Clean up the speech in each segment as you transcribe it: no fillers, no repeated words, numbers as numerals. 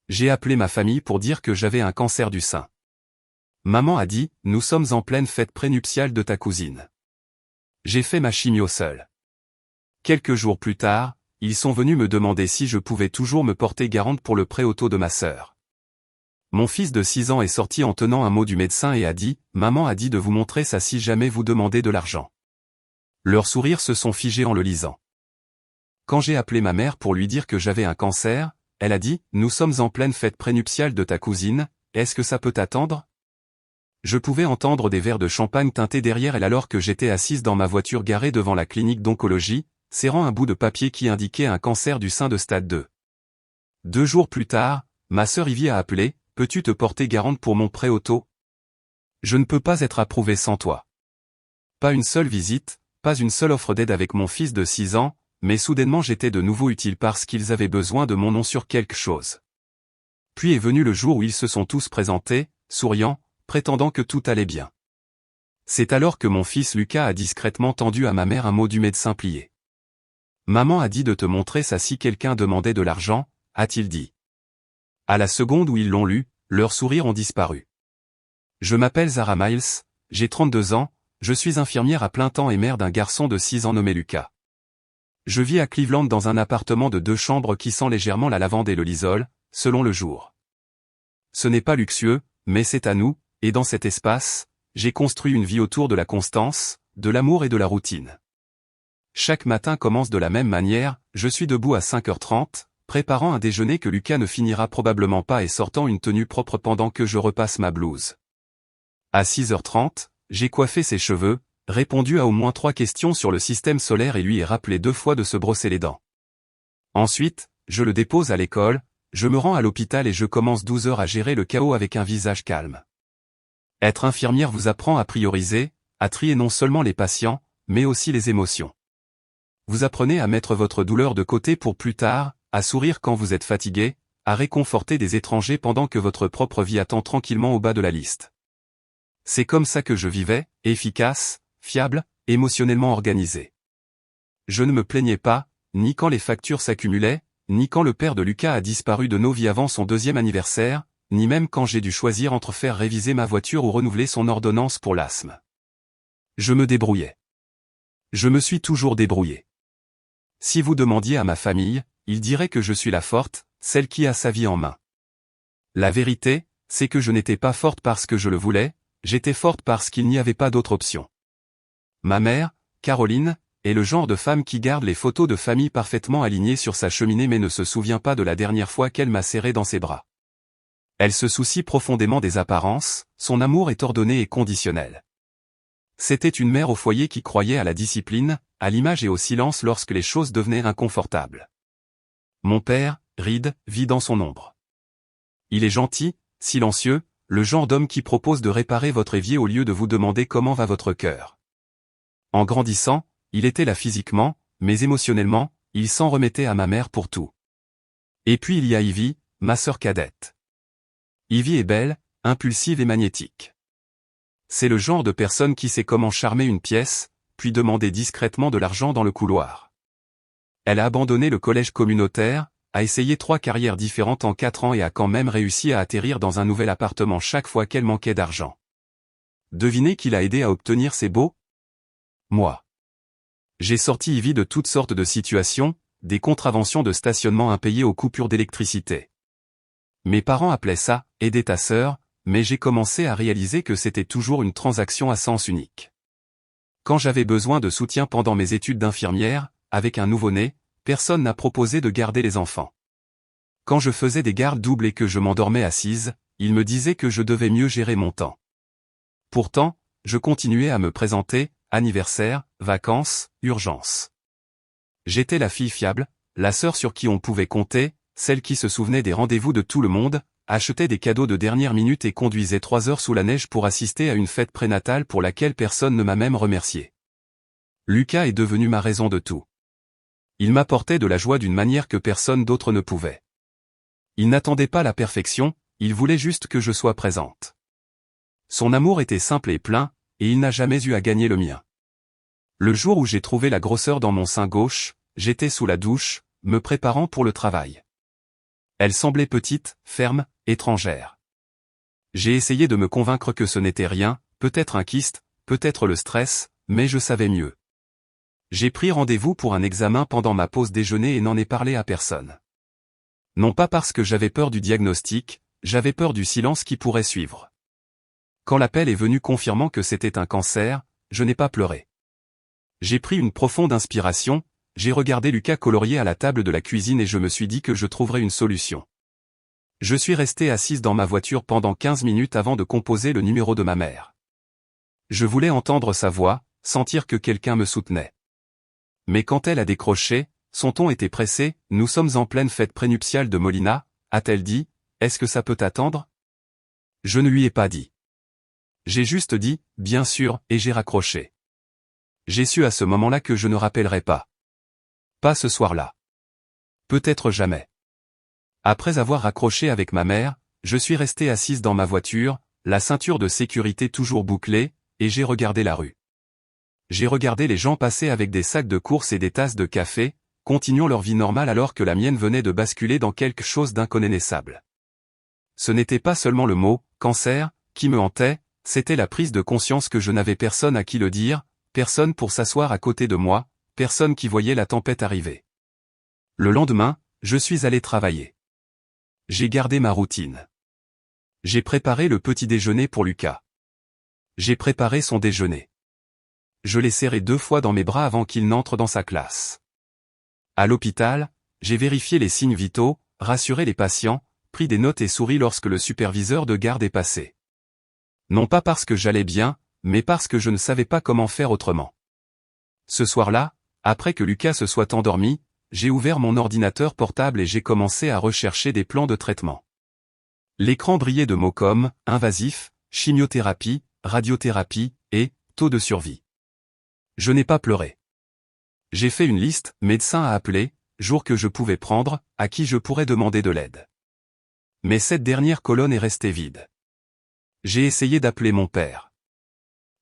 J'ai appelé ma famille pour dire que j'avais un cancer du sein. Maman a dit, nous sommes en pleine fête prénuptiale de ta cousine. J'ai fait ma chimio seule. Quelques jours plus tard, ils sont venus me demander si je pouvais toujours me porter garante pour le préauto de ma sœur. Mon fils de 6 ans est sorti en tenant un mot du médecin et a dit, maman a dit de vous montrer ça si jamais vous demandez de l'argent. Leurs sourires se sont figés en le lisant. Quand j'ai appelé ma mère pour lui dire que j'avais un cancer, elle a dit, nous sommes en pleine fête prénuptiale de ta cousine, est-ce que ça peut attendre? Je pouvais entendre des verres de champagne teintés derrière elle alors que j'étais assise dans ma voiture garée devant la clinique d'oncologie, serrant un bout de papier qui indiquait un cancer du sein de stade 2. 2 jours plus tard, ma sœur Ivy a appelé, peux-tu te porter garante pour mon préauto? Je ne peux pas être approuvée sans toi. Pas une seule visite, pas une seule offre d'aide avec mon fils de 6 ans, mais soudainement j'étais de nouveau utile parce qu'ils avaient besoin de mon nom sur quelque chose. Puis est venu le jour où ils se sont tous présentés, souriant, prétendant que tout allait bien. C'est alors que mon fils Lucas a discrètement tendu à ma mère un mot du médecin plié. Maman a dit de te montrer ça si quelqu'un demandait de l'argent, a-t-il dit. À la seconde où ils l'ont lu, leurs sourires ont disparu. Je m'appelle Zara Miles, j'ai 32 ans, je suis infirmière à plein temps et mère d'un garçon de 6 ans nommé Lucas. Je vis à Cleveland dans un appartement de 2 chambres qui sent légèrement la lavande et le lysol, selon le jour. Ce n'est pas luxueux, mais c'est à nous, et dans cet espace, j'ai construit une vie autour de la constance, de l'amour et de la routine. Chaque matin commence de la même manière, je suis debout à 5h30, préparant un déjeuner que Lucas ne finira probablement pas et sortant une tenue propre pendant que je repasse ma blouse. À 6h30, j'ai coiffé ses cheveux, répondu à au moins 3 questions sur le système solaire et lui ai rappelé 2 fois de se brosser les dents. Ensuite, je le dépose à l'école, je me rends à l'hôpital et je commence 12 heures à gérer le chaos avec un visage calme. Être infirmière vous apprend à prioriser, à trier non seulement les patients, mais aussi les émotions. Vous apprenez à mettre votre douleur de côté pour plus tard, à sourire quand vous êtes fatigué, à réconforter des étrangers pendant que votre propre vie attend tranquillement au bas de la liste. C'est comme ça que je vivais, efficace, fiable, émotionnellement organisé. Je ne me plaignais pas, ni quand les factures s'accumulaient, ni quand le père de Lucas a disparu de nos vies avant son 2e anniversaire, ni même quand j'ai dû choisir entre faire réviser ma voiture ou renouveler son ordonnance pour l'asthme. Je me débrouillais. Je me suis toujours débrouillé. Si vous demandiez à ma famille, ils diraient que je suis la forte, celle qui a sa vie en main. La vérité, c'est que je n'étais pas forte parce que je le voulais, j'étais forte parce qu'il n'y avait pas d'autre option. Ma mère, Caroline, est le genre de femme qui garde les photos de famille parfaitement alignées sur sa cheminée mais ne se souvient pas de la dernière fois qu'elle m'a serré dans ses bras. Elle se soucie profondément des apparences, son amour est ordonné et conditionnel. C'était une mère au foyer qui croyait à la discipline, à l'image et au silence lorsque les choses devenaient inconfortables. Mon père, Reed, vit dans son ombre. Il est gentil, silencieux, le genre d'homme qui propose de réparer votre évier au lieu de vous demander comment va votre cœur. En grandissant, il était là physiquement, mais émotionnellement, il s'en remettait à ma mère pour tout. Et puis il y a Ivy, ma sœur cadette. Ivy est belle, impulsive et magnétique. C'est le genre de personne qui sait comment charmer une pièce, puis demander discrètement de l'argent dans le couloir. Elle a abandonné le collège communautaire, a essayé 3 carrières différentes en 4 ans et a quand même réussi à atterrir dans un nouvel appartement chaque fois qu'elle manquait d'argent. Devinez qui l'a aidé à obtenir ces baux? Moi. J'ai sorti Ivy de toutes sortes de situations, des contraventions de stationnement impayées aux coupures d'électricité. Mes parents appelaient ça « aider ta sœur », mais j'ai commencé à réaliser que c'était toujours une transaction à sens unique. Quand j'avais besoin de soutien pendant mes études d'infirmière, avec un nouveau-né, personne n'a proposé de garder les enfants. Quand je faisais des gardes doubles et que je m'endormais assise, ils me disaient que je devais mieux gérer mon temps. Pourtant, je continuais à me présenter, anniversaire, vacances, urgences. J'étais la fille fiable, la sœur sur qui on pouvait compter, celle qui se souvenait des rendez-vous de tout le monde, achetait des cadeaux de dernière minute et conduisait 3 heures sous la neige pour assister à une fête prénatale pour laquelle personne ne m'a même remercié. Lucas est devenu ma raison de tout. Il m'apportait de la joie d'une manière que personne d'autre ne pouvait. Il n'attendait pas la perfection, il voulait juste que je sois présente. Son amour était simple et plein, et il n'a jamais eu à gagner le mien. Le jour où j'ai trouvé la grosseur dans mon sein gauche, j'étais sous la douche, me préparant pour le travail. Elle semblait petite, ferme, étrangère. J'ai essayé de me convaincre que ce n'était rien, peut-être un kyste, peut-être le stress, mais je savais mieux. J'ai pris rendez-vous pour un examen pendant ma pause déjeuner et n'en ai parlé à personne. Non pas parce que j'avais peur du diagnostic, j'avais peur du silence qui pourrait suivre. Quand l'appel est venu confirmant que c'était un cancer, je n'ai pas pleuré. J'ai pris une profonde inspiration, j'ai regardé Lucas colorier à la table de la cuisine et je me suis dit que je trouverais une solution. Je suis resté assise dans ma voiture pendant 15 minutes avant de composer le numéro de ma mère. Je voulais entendre sa voix, sentir que quelqu'un me soutenait. Mais quand elle a décroché, son ton était pressé. « Nous sommes en pleine fête prénuptiale de Molina », a-t-elle dit. « Est-ce que ça peut attendre ?» Je ne lui ai pas dit. J'ai juste dit « bien sûr » et j'ai raccroché. J'ai su à ce moment-là que je ne rappellerai pas. Pas ce soir-là. Peut-être jamais. Après avoir raccroché avec ma mère, je suis resté assise dans ma voiture, la ceinture de sécurité toujours bouclée, et j'ai regardé la rue. J'ai regardé les gens passer avec des sacs de courses et des tasses de café, continuant leur vie normale alors que la mienne venait de basculer dans quelque chose d'inconnaissable. Ce n'était pas seulement le mot « cancer » qui me hantait, c'était la prise de conscience que je n'avais personne à qui le dire, personne pour s'asseoir à côté de moi, personne qui voyait la tempête arriver. Le lendemain, je suis allé travailler. J'ai gardé ma routine. J'ai préparé le petit déjeuner pour Lucas. J'ai préparé son déjeuner. Je l'ai serré 2 fois dans mes bras avant qu'il n'entre dans sa classe. À l'hôpital, j'ai vérifié les signes vitaux, rassuré les patients, pris des notes et souri lorsque le superviseur de garde est passé. Non pas parce que j'allais bien, mais parce que je ne savais pas comment faire autrement. Ce soir-là, après que Lucas se soit endormi, j'ai ouvert mon ordinateur portable et j'ai commencé à rechercher des plans de traitement. L'écran brillait de mots comme « invasif »,« chimiothérapie »,« radiothérapie » et « taux de survie ». Je n'ai pas pleuré. J'ai fait une liste, médecin à appeler, jours que je pouvais prendre, à qui je pourrais demander de l'aide. Mais cette dernière colonne est restée vide. J'ai essayé d'appeler mon père.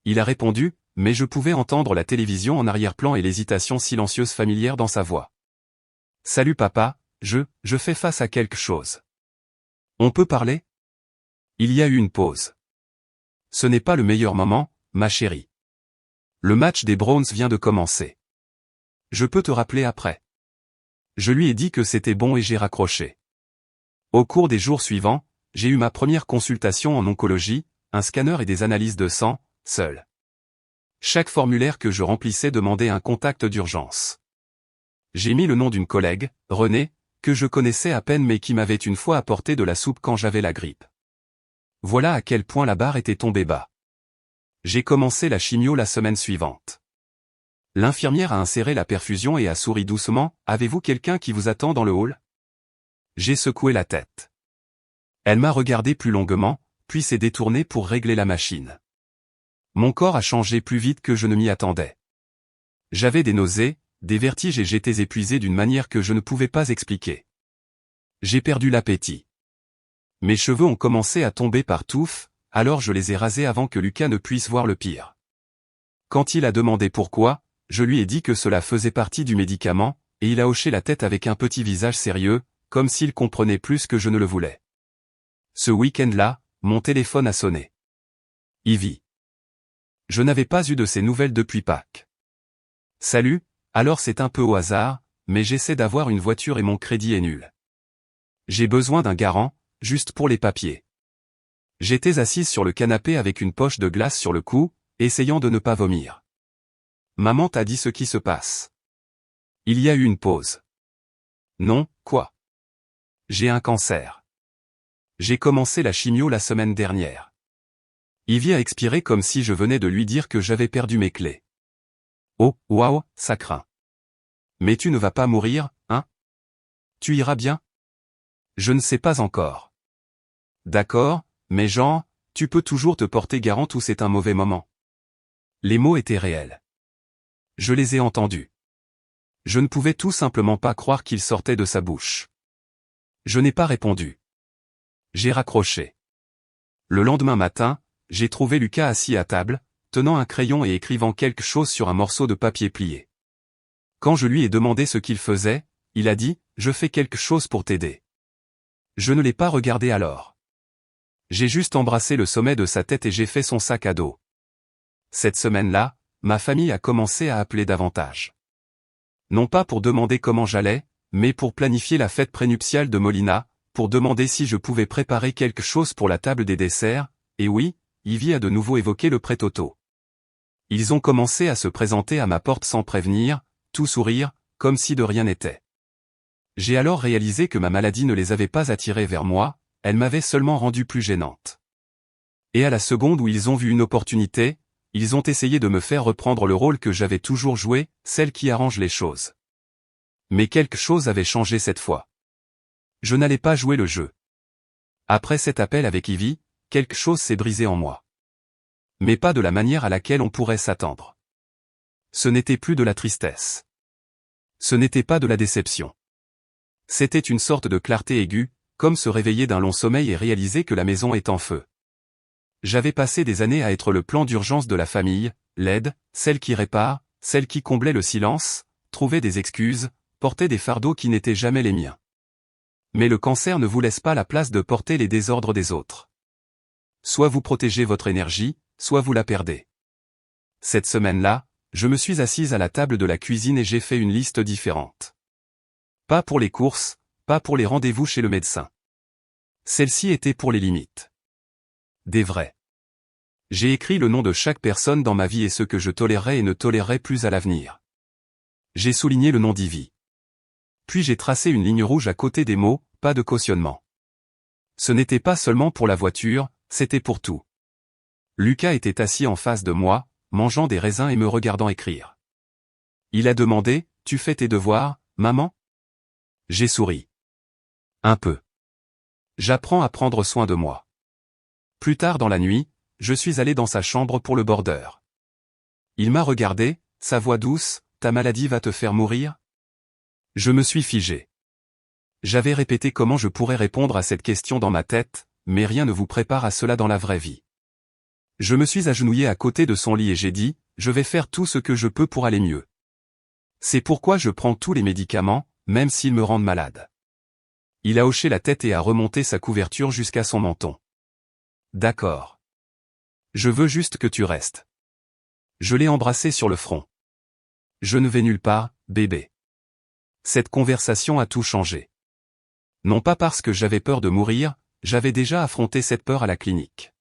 Il a répondu, mais je pouvais entendre la télévision en arrière-plan et l'hésitation silencieuse familière dans sa voix. « Salut papa, je fais face à quelque chose. On peut parler ?» Il y a eu une pause. « Ce n'est pas le meilleur moment, ma chérie. Le match des Browns vient de commencer. Je peux te rappeler après. » Je lui ai dit que c'était bon et j'ai raccroché. Au cours des jours suivants, j'ai eu ma première consultation en oncologie, un scanner et des analyses de sang, seul. Chaque formulaire que je remplissais demandait un contact d'urgence. J'ai mis le nom d'une collègue, Renée, que je connaissais à peine mais qui m'avait une fois apporté de la soupe quand j'avais la grippe. Voilà à quel point la barre était tombée bas. J'ai commencé la chimio la semaine suivante. L'infirmière a inséré la perfusion et a souri doucement. « Avez-vous quelqu'un qui vous attend dans le hall ?» J'ai secoué la tête. Elle m'a regardé plus longuement, puis s'est détournée pour régler la machine. Mon corps a changé plus vite que je ne m'y attendais. J'avais des nausées, des vertiges et j'étais épuisé d'une manière que je ne pouvais pas expliquer. J'ai perdu l'appétit. Mes cheveux ont commencé à tomber par touffes, alors je les ai rasés avant que Lucas ne puisse voir le pire. Quand il a demandé pourquoi, je lui ai dit que cela faisait partie du médicament, et il a hoché la tête avec un petit visage sérieux, comme s'il comprenait plus que je ne le voulais. Ce week-end-là, mon téléphone a sonné. Ivy. Je n'avais pas eu de ses nouvelles depuis Pâques. Salut, alors c'est un peu au hasard, mais j'essaie d'avoir une voiture et mon crédit est nul. J'ai besoin d'un garant, juste pour les papiers. J'étais assise sur le canapé avec une poche de glace sur le cou, essayant de ne pas vomir. Maman t'a dit ce qui se passe. Il y a eu une pause. Non, quoi? J'ai un cancer. J'ai commencé la chimio la semaine dernière. Ivy a expiré comme si je venais de lui dire que j'avais perdu mes clés. Oh, waouh, ça craint. Mais tu ne vas pas mourir, hein? Tu iras bien? Je ne sais pas encore. D'accord, mais Jean, tu peux toujours te porter garant ou c'est un mauvais moment. Les mots étaient réels. Je les ai entendus. Je ne pouvais tout simplement pas croire qu'ils sortaient de sa bouche. Je n'ai pas répondu. J'ai raccroché. Le lendemain matin, j'ai trouvé Lucas assis à table, tenant un crayon et écrivant quelque chose sur un morceau de papier plié. Quand je lui ai demandé ce qu'il faisait, il a dit « Je fais quelque chose pour t'aider. » Je ne l'ai pas regardé alors. J'ai juste embrassé le sommet de sa tête et j'ai fait son sac à dos. Cette semaine-là, ma famille a commencé à appeler davantage. Non pas pour demander comment j'allais, mais pour planifier la fête prénuptiale de Molina, pour demander si je pouvais préparer quelque chose pour la table des desserts, et oui, Ivy a de nouveau évoqué le pré-toto. Ils ont commencé à se présenter à ma porte sans prévenir, tout sourire, comme si de rien n'était. J'ai alors réalisé que ma maladie ne les avait pas attirés vers moi, elle m'avait seulement rendue plus gênante. Et à la seconde où ils ont vu une opportunité, ils ont essayé de me faire reprendre le rôle que j'avais toujours joué, celle qui arrange les choses. Mais quelque chose avait changé cette fois. Je n'allais pas jouer le jeu. Après cet appel avec Ivy, quelque chose s'est brisé en moi. Mais pas de la manière à laquelle on pourrait s'attendre. Ce n'était plus de la tristesse. Ce n'était pas de la déception. C'était une sorte de clarté aiguë, comme se réveiller d'un long sommeil et réaliser que la maison est en feu. J'avais passé des années à être le plan d'urgence de la famille, l'aide, celle qui répare, celle qui comblait le silence, trouvait des excuses, portait des fardeaux qui n'étaient jamais les miens. Mais le cancer ne vous laisse pas la place de porter les désordres des autres. Soit vous protégez votre énergie, soit vous la perdez. Cette semaine-là, je me suis assise à la table de la cuisine et j'ai fait une liste différente. Pas pour les courses, pas pour les rendez-vous chez le médecin. Celle-ci était pour les limites. Des vrais. J'ai écrit le nom de chaque personne dans ma vie et ce que je tolérerais et ne tolérerais plus à l'avenir. J'ai souligné le nom d'Ivy. Puis j'ai tracé une ligne rouge à côté des mots, pas de cautionnement. Ce n'était pas seulement pour la voiture, c'était pour tout. Lucas était assis en face de moi, mangeant des raisins et me regardant écrire. Il a demandé, « Tu fais tes devoirs, maman ?» J'ai souri. Un peu. J'apprends à prendre soin de moi. Plus tard dans la nuit, je suis allé dans sa chambre pour le border. Il m'a regardé, sa voix douce, « Ta maladie va te faire mourir ?» Je me suis figé. J'avais répété comment je pourrais répondre à cette question dans ma tête, mais rien ne vous prépare à cela dans la vraie vie. Je me suis agenouillé à côté de son lit et j'ai dit, « Je vais faire tout ce que je peux pour aller mieux. C'est pourquoi je prends tous les médicaments, même s'ils me rendent malade. » Il a hoché la tête et a remonté sa couverture jusqu'à son menton. « D'accord. Je veux juste que tu restes. » Je l'ai embrassé sur le front. « Je ne vais nulle part, bébé. » Cette conversation a tout changé. Non pas parce que j'avais peur de mourir, j'avais déjà affronté cette peur à la clinique.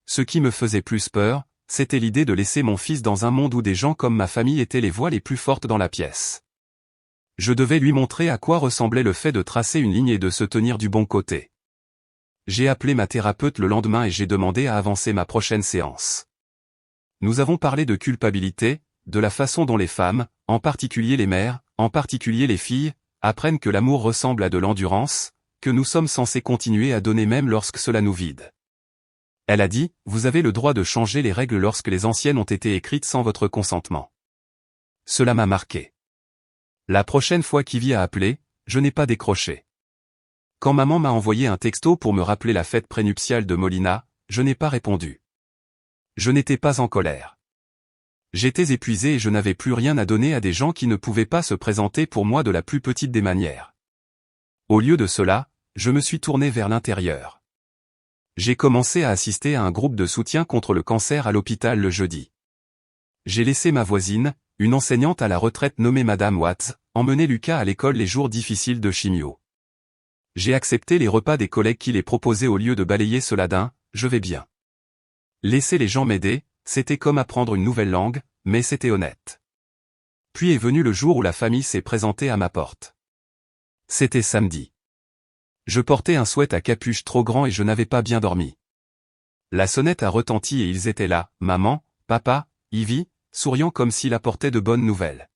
Ce qui me faisait plus peur, c'était l'idée de laisser mon fils dans un monde où des gens comme ma famille étaient les voix les plus fortes dans la pièce. Je devais lui montrer à quoi ressemblait le fait de tracer une ligne et de se tenir du bon côté. J'ai appelé ma thérapeute le lendemain et j'ai demandé à avancer ma prochaine séance. Nous avons parlé de culpabilité, de la façon dont les femmes, en particulier les mères, en particulier les filles, apprennent que l'amour ressemble à de l'endurance, que nous sommes censés continuer à donner même lorsque cela nous vide. Elle a dit, « Vous avez le droit de changer les règles lorsque les anciennes ont été écrites sans votre consentement. » Cela m'a marqué. La prochaine fois qu'Ivy a appelé, je n'ai pas décroché. Quand maman m'a envoyé un texto pour me rappeler la fête prénuptiale de Molina, je n'ai pas répondu. Je n'étais pas en colère. J'étais épuisé et je n'avais plus rien à donner à des gens qui ne pouvaient pas se présenter pour moi de la plus petite des manières. Au lieu de cela, je me suis tourné vers l'intérieur. J'ai commencé à assister à un groupe de soutien contre le cancer à l'hôpital le jeudi. J'ai laissé ma voisine, une enseignante à la retraite nommée Madame Watts, emmener Lucas à l'école les jours difficiles de chimio. J'ai accepté les repas des collègues qui les proposaient au lieu de balayer cela d'un « je vais bien ». Laisser les gens m'aider, c'était comme apprendre une nouvelle langue, mais c'était honnête. Puis est venu le jour où la famille s'est présentée à ma porte. C'était samedi. Je portais un sweat à capuche trop grand et je n'avais pas bien dormi. La sonnette a retenti et ils étaient là, maman, papa, Ivy, souriant comme s'il apportait de bonnes nouvelles.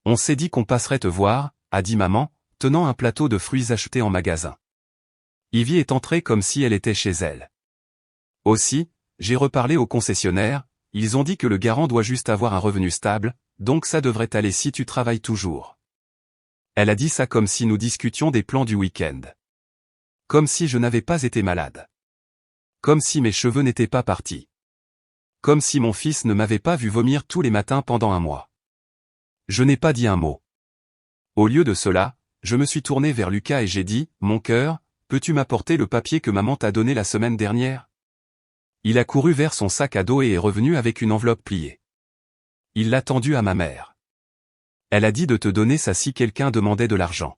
On s'est dit qu'on passerait te voir, a dit maman, tenant un plateau de fruits achetés en magasin. Ivy est entrée comme si elle était chez elle. Aussi, j'ai reparlé au concessionnaire, ils ont dit que le garant doit juste avoir un revenu stable, donc ça devrait aller si tu travailles toujours. Elle a dit ça comme si nous discutions des plans du week-end. Comme si je n'avais pas été malade. Comme si mes cheveux n'étaient pas partis. Comme si mon fils ne m'avait pas vu vomir tous les matins pendant un mois. Je n'ai pas dit un mot. Au lieu de cela, je me suis tourné vers Lucas et j'ai dit, « Mon cœur, peux-tu m'apporter le papier que maman t'a donné la semaine dernière? Il a couru vers son sac à dos et est revenu avec une enveloppe pliée. Il l'a tendue à ma mère. Elle a dit de te donner ça si quelqu'un demandait de l'argent.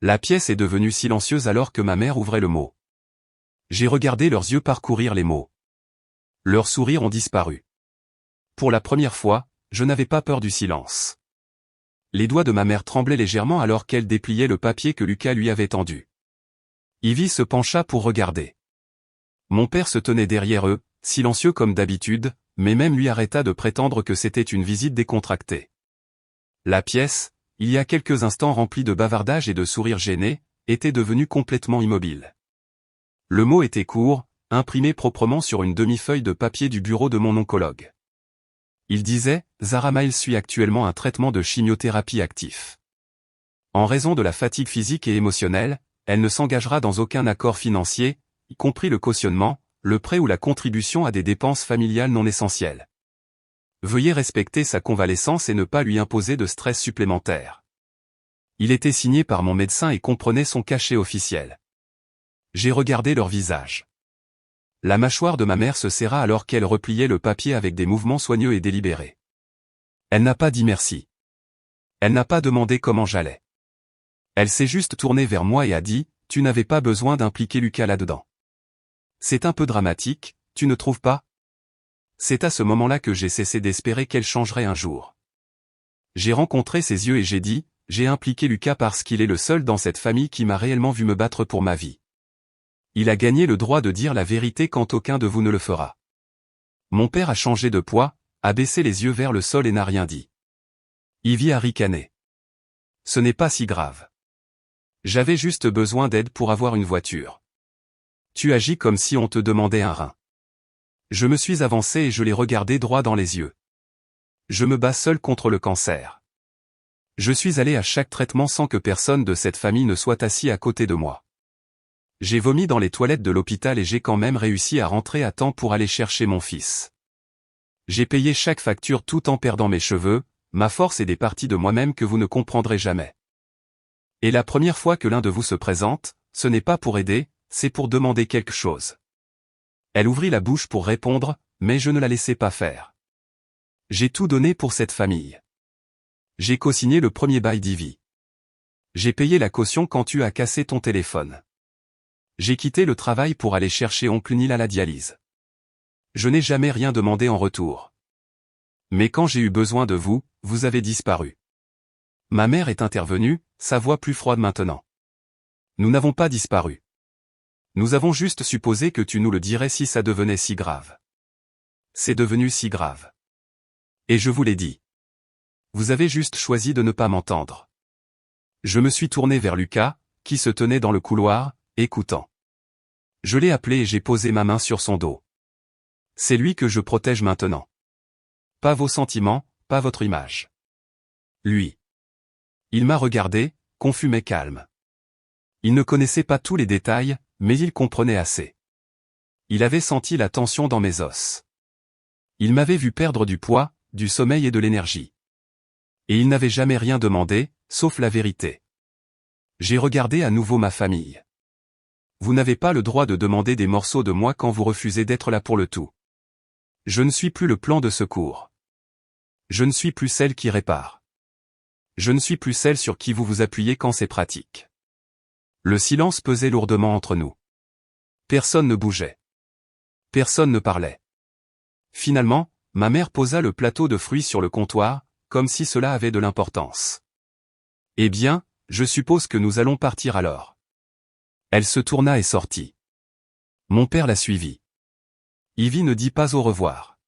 La pièce est devenue silencieuse alors que ma mère ouvrait le mot. J'ai regardé leurs yeux parcourir les mots. Leurs sourires ont disparu. Pour la première fois, je n'avais pas peur du silence. Les doigts de ma mère tremblaient légèrement alors qu'elle dépliait le papier que Lucas lui avait tendu. Ivy se pencha pour regarder. Mon père se tenait derrière eux, silencieux comme d'habitude, mais même lui arrêta de prétendre que c'était une visite décontractée. La pièce, il y a quelques instants remplie de bavardages et de sourires gênés, était devenue complètement immobile. Le mot était court, imprimé proprement sur une demi-feuille de papier du bureau de mon oncologue. Il disait, Zara Miles suit actuellement un traitement de chimiothérapie actif. En raison de la fatigue physique et émotionnelle, elle ne s'engagera dans aucun accord financier, y compris le cautionnement, le prêt ou la contribution à des dépenses familiales non essentielles. Veuillez respecter sa convalescence et ne pas lui imposer de stress supplémentaire. Il était signé par mon médecin et comprenait son cachet officiel. J'ai regardé leur visage. La mâchoire de ma mère se serra alors qu'elle repliait le papier avec des mouvements soigneux et délibérés. Elle n'a pas dit merci. Elle n'a pas demandé comment j'allais. Elle s'est juste tournée vers moi et a dit, « Tu n'avais pas besoin d'impliquer Lucas là-dedans. » C'est un peu dramatique, tu ne trouves pas? C'est à ce moment-là que j'ai cessé d'espérer qu'elle changerait un jour. J'ai rencontré ses yeux et j'ai dit, « J'ai impliqué Lucas parce qu'il est le seul dans cette famille qui m'a réellement vu me battre pour ma vie. Il a gagné le droit de dire la vérité quand aucun de vous ne le fera. » Mon père a changé de poids, a baissé les yeux vers le sol et n'a rien dit. Ivy a ricané. Ce n'est pas si grave. J'avais juste besoin d'aide pour avoir une voiture. Tu agis comme si on te demandait un rein. Je me suis avancé et je l'ai regardé droit dans les yeux. Je me bats seul contre le cancer. Je suis allé à chaque traitement sans que personne de cette famille ne soit assis à côté de moi. J'ai vomi dans les toilettes de l'hôpital et j'ai quand même réussi à rentrer à temps pour aller chercher mon fils. J'ai payé chaque facture tout en perdant mes cheveux, ma force et des parties de moi-même que vous ne comprendrez jamais. Et la première fois que l'un de vous se présente, ce n'est pas pour aider, c'est pour demander quelque chose. Elle ouvrit la bouche pour répondre, mais je ne la laissai pas faire. J'ai tout donné pour cette famille. J'ai co-signé le premier bail d'Ivy. J'ai payé la caution quand tu as cassé ton téléphone. J'ai quitté le travail pour aller chercher oncle Neil à la dialyse. Je n'ai jamais rien demandé en retour. Mais quand j'ai eu besoin de vous, vous avez disparu. Ma mère est intervenue, sa voix plus froide maintenant. Nous n'avons pas disparu. Nous avons juste supposé que tu nous le dirais si ça devenait si grave. C'est devenu si grave. Et je vous l'ai dit. Vous avez juste choisi de ne pas m'entendre. Je me suis tourné vers Lucas, qui se tenait dans le couloir, écoutant. Je l'ai appelé et j'ai posé ma main sur son dos. C'est lui que je protège maintenant. Pas vos sentiments, pas votre image. Lui. Il m'a regardé, confus mais calme. Il ne connaissait pas tous les détails, mais il comprenait assez. Il avait senti la tension dans mes os. Il m'avait vu perdre du poids, du sommeil et de l'énergie. Et il n'avait jamais rien demandé, sauf la vérité. J'ai regardé à nouveau ma famille. Vous n'avez pas le droit de demander des morceaux de moi quand vous refusez d'être là pour le tout. Je ne suis plus le plan de secours. Je ne suis plus celle qui répare. Je ne suis plus celle sur qui vous vous appuyez quand c'est pratique. Le silence pesait lourdement entre nous. Personne ne bougeait. Personne ne parlait. Finalement, ma mère posa le plateau de fruits sur le comptoir, comme si cela avait de l'importance. Eh bien, je suppose que nous allons partir alors. Elle se tourna et sortit. Mon père la suivit. Ivy ne dit pas au revoir.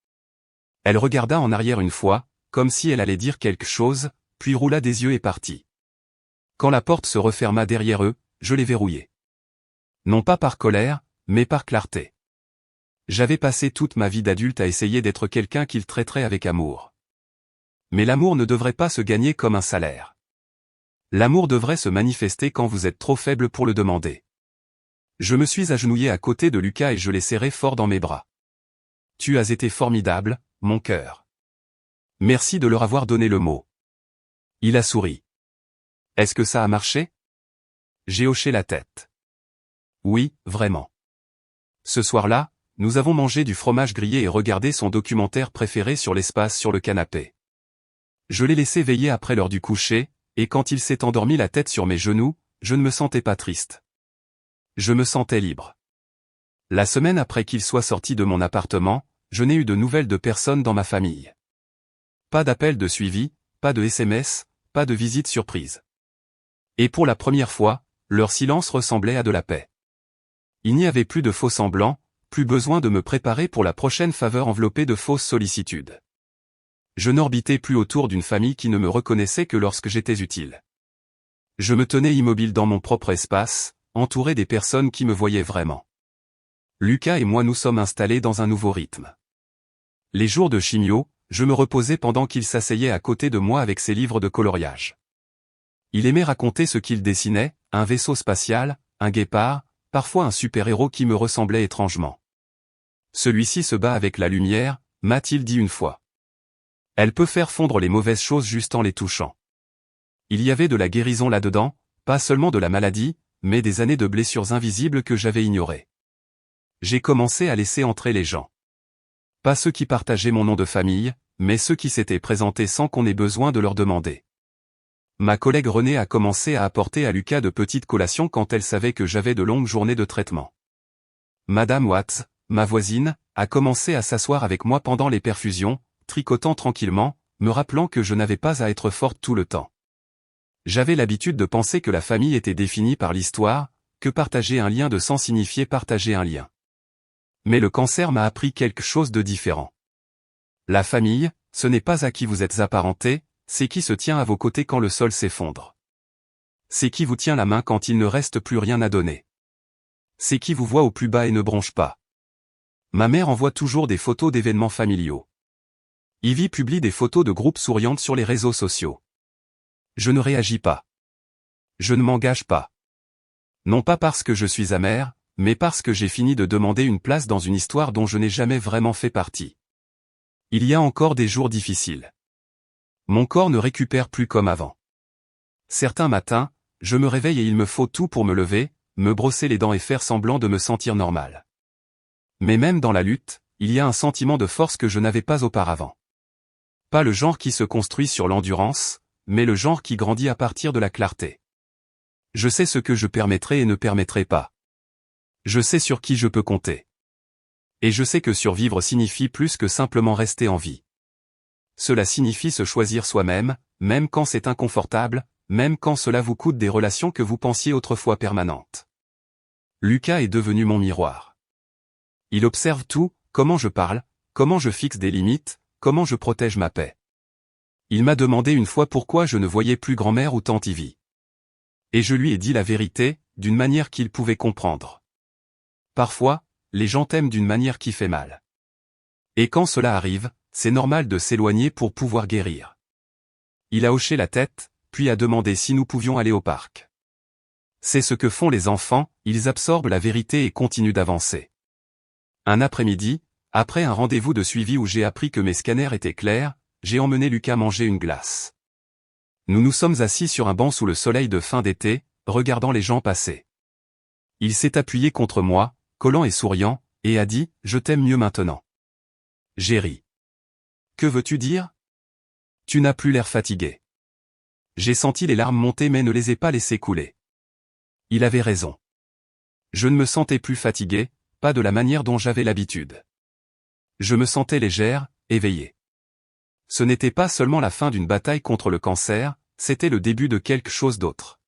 Elle regarda en arrière une fois, comme si elle allait dire quelque chose, puis roula des yeux et partit. Quand la porte se referma derrière eux, je les verrouillai. Non pas par colère, mais par clarté. J'avais passé toute ma vie d'adulte à essayer d'être quelqu'un qu'ils traiteraient avec amour. Mais l'amour ne devrait pas se gagner comme un salaire. L'amour devrait se manifester quand vous êtes trop faible pour le demander. Je me suis agenouillé à côté de Lucas et je l'ai serré fort dans mes bras. Tu as été formidable, mon cœur. Merci de leur avoir donné le mot. Il a souri. Est-ce que ça a marché? J'ai hoché la tête. Oui, vraiment. Ce soir-là, nous avons mangé du fromage grillé et regardé son documentaire préféré sur l'espace sur le canapé. Je l'ai laissé veiller après l'heure du coucher, et quand il s'est endormi la tête sur mes genoux, je ne me sentais pas triste. Je me sentais libre. La semaine après qu'il soit sorti de mon appartement, je n'ai eu de nouvelles de personne dans ma famille. Pas d'appel de suivi, pas de SMS, pas de visite surprise. Et pour la première fois, leur silence ressemblait à de la paix. Il n'y avait plus de faux semblants, plus besoin de me préparer pour la prochaine faveur enveloppée de fausses sollicitudes. Je n'orbitais plus autour d'une famille qui ne me reconnaissait que lorsque j'étais utile. Je me tenais immobile dans mon propre espace, entouré des personnes qui me voyaient vraiment. Lucas et moi nous sommes installés dans un nouveau rythme. Les jours de chimio, je me reposais pendant qu'il s'asseyait à côté de moi avec ses livres de coloriage. Il aimait raconter ce qu'il dessinait, un vaisseau spatial, un guépard, parfois un super-héros qui me ressemblait étrangement. Celui-ci se bat avec la lumière, m'a-t-il dit une fois. Elle peut faire fondre les mauvaises choses juste en les touchant. Il y avait de la guérison là-dedans, pas seulement de la maladie, mais des années de blessures invisibles que j'avais ignorées. J'ai commencé à laisser entrer les gens. Pas ceux qui partageaient mon nom de famille, mais ceux qui s'étaient présentés sans qu'on ait besoin de leur demander. Ma collègue Renée a commencé à apporter à Lucas de petites collations quand elle savait que j'avais de longues journées de traitement. Madame Watts, ma voisine, a commencé à s'asseoir avec moi pendant les perfusions, tricotant tranquillement, me rappelant que je n'avais pas à être forte tout le temps. J'avais l'habitude de penser que la famille était définie par l'histoire, que partager un lien de sang signifiait partager un lien. Mais le cancer m'a appris quelque chose de différent. La famille, ce n'est pas à qui vous êtes apparenté, c'est qui se tient à vos côtés quand le sol s'effondre. C'est qui vous tient la main quand il ne reste plus rien à donner. C'est qui vous voit au plus bas et ne bronche pas. Ma mère envoie toujours des photos d'événements familiaux. Ivy publie des photos de groupes souriantes sur les réseaux sociaux. Je ne réagis pas. Je ne m'engage pas. Non pas parce que je suis amère, mais parce que j'ai fini de demander une place dans une histoire dont je n'ai jamais vraiment fait partie. Il y a encore des jours difficiles. Mon corps ne récupère plus comme avant. Certains matins, je me réveille et il me faut tout pour me lever, me brosser les dents et faire semblant de me sentir normal. Mais même dans la lutte, il y a un sentiment de force que je n'avais pas auparavant. Pas le genre qui se construit sur l'endurance, mais le genre qui grandit à partir de la clarté. Je sais ce que je permettrai et ne permettrai pas. Je sais sur qui je peux compter. Et je sais que survivre signifie plus que simplement rester en vie. Cela signifie se choisir soi-même, même quand c'est inconfortable, même quand cela vous coûte des relations que vous pensiez autrefois permanentes. Lucas est devenu mon miroir. Il observe tout, comment je parle, comment je fixe des limites, comment je protège ma paix. Il m'a demandé une fois pourquoi je ne voyais plus grand-mère ou tante Ivy. Et je lui ai dit la vérité, d'une manière qu'il pouvait comprendre. Parfois, les gens t'aiment d'une manière qui fait mal. Et quand cela arrive, c'est normal de s'éloigner pour pouvoir guérir. Il a hoché la tête, puis a demandé si nous pouvions aller au parc. C'est ce que font les enfants, ils absorbent la vérité et continuent d'avancer. Un après-midi, après un rendez-vous de suivi où j'ai appris que mes scanners étaient clairs, j'ai emmené Lucas manger une glace. Nous nous sommes assis sur un banc sous le soleil de fin d'été, regardant les gens passer. Il s'est appuyé contre moi, collant et souriant, et a dit « Je t'aime mieux maintenant ». J'ai ri. Que veux-tu dire ? Tu n'as plus l'air fatigué. J'ai senti les larmes monter mais ne les ai pas laissées couler. Il avait raison. Je ne me sentais plus fatigué, pas de la manière dont j'avais l'habitude. Je me sentais légère, éveillée. Ce n'était pas seulement la fin d'une bataille contre le cancer, c'était le début de quelque chose d'autre.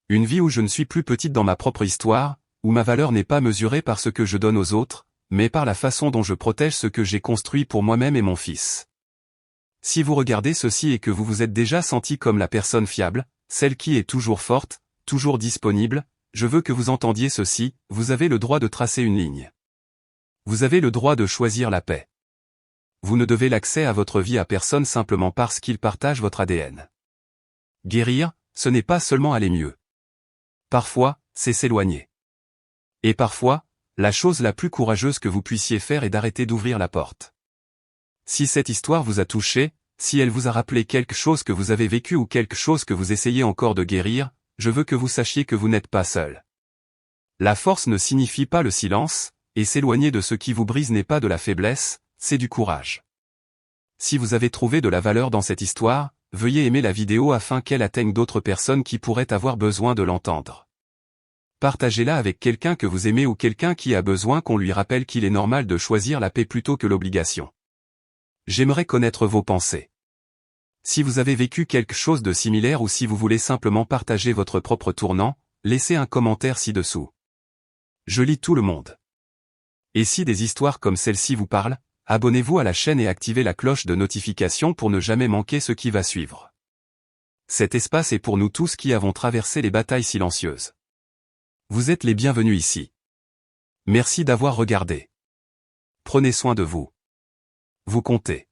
Une vie où je ne suis plus petite dans ma propre histoire, où ma valeur n'est pas mesurée par ce que je donne aux autres, mais par la façon dont je protège ce que j'ai construit pour moi-même et mon fils. Si vous regardez ceci et que vous vous êtes déjà senti comme la personne fiable, celle qui est toujours forte, toujours disponible, je veux que vous entendiez ceci, vous avez le droit de tracer une ligne. Vous avez le droit de choisir la paix. Vous ne devez l'accès à votre vie à personne simplement parce qu'il partage votre ADN. Guérir, ce n'est pas seulement aller mieux. Parfois, c'est s'éloigner. Et parfois, la chose la plus courageuse que vous puissiez faire est d'arrêter d'ouvrir la porte. Si cette histoire vous a touché, si elle vous a rappelé quelque chose que vous avez vécu ou quelque chose que vous essayez encore de guérir, je veux que vous sachiez que vous n'êtes pas seul. La force ne signifie pas le silence, et s'éloigner de ce qui vous brise n'est pas de la faiblesse, c'est du courage. Si vous avez trouvé de la valeur dans cette histoire, veuillez aimer la vidéo afin qu'elle atteigne d'autres personnes qui pourraient avoir besoin de l'entendre. Partagez-la avec quelqu'un que vous aimez ou quelqu'un qui a besoin qu'on lui rappelle qu'il est normal de choisir la paix plutôt que l'obligation. J'aimerais connaître vos pensées. Si vous avez vécu quelque chose de similaire ou si vous voulez simplement partager votre propre tournant, laissez un commentaire ci-dessous. Je lis tout le monde. Et si des histoires comme celle-ci vous parlent, abonnez-vous à la chaîne et activez la cloche de notification pour ne jamais manquer ce qui va suivre. Cet espace est pour nous tous qui avons traversé les batailles silencieuses. Vous êtes les bienvenus ici. Merci d'avoir regardé. Prenez soin de vous. Vous comptez.